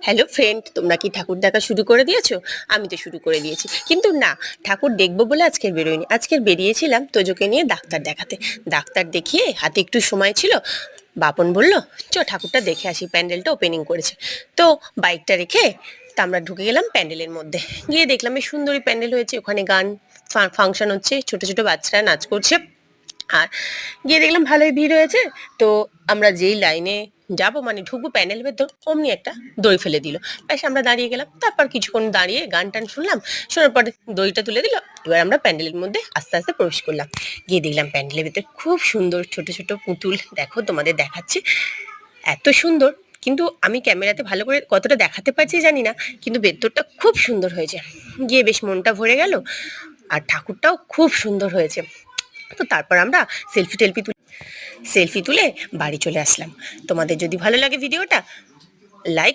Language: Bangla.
হ্যালো ফ্রেন্ড, তোমরা কি ঠাকুর দেখা শুরু করে দিয়েছো? আমি তো শুরু করে দিয়েছি, কিন্তু না, ঠাকুর দেখবো বলে আজকের বেরোয়নি। আজকের বেরিয়েছিলাম তোজোকে নিয়ে ডাক্তার দেখাতে। ডাক্তার দেখিয়ে হাতে একটু সময় ছিল, বাপন বলল চ ঠাকুরটা দেখে আসি, প্যান্ডেলটা ওপেনিং করেছে। তো বাইকটা রেখে তা আমরা ঢুকে গেলাম প্যান্ডেলের মধ্যে। গিয়ে দেখলাম বেশ সুন্দরী প্যান্ডেল হয়েছে, ওখানে গান ফাংশন হচ্ছে, ছোট ছোট বাচ্চারা নাচ করছে। আর গিয়ে দেখলাম ভালোই ভিড় হয়েছে। তো আমরা যেই লাইনে যাব, মানে ঢুকবো প্যান্ডেল ভেতর, অমনি একটা দড়ি ফেলে দিল। ব্যাস আমরা দাঁড়িয়ে গেলাম। তারপর কিছুক্ষণ দাঁড়িয়ে গান টান শুনলাম, শোনার পরে দড়িটা তুলে দিল। এবার আমরা প্যান্ডেলের মধ্যে আস্তে আস্তে প্রবেশ করলাম। গিয়ে দেখলাম প্যান্ডেলের ভেতর খুব সুন্দর ছোট ছোট পুতুল, দেখো তোমাদের দেখাচ্ছি, এত সুন্দর। কিন্তু আমি ক্যামেরাতে ভালো করে কতটা দেখাতে পারছি জানি না, কিন্তু ভেতরটা খুব সুন্দর হয়েছে। গিয়ে বেশ মনটা ভরে গেল। আর ঠাকুরটাও খুব সুন্দর হয়েছে। তো তারপর আমরা সেলফি তুলে বাড়ি চলে আসলাম। তোমাদের যদি ভালো লাগে ভিডিওটা, লাইক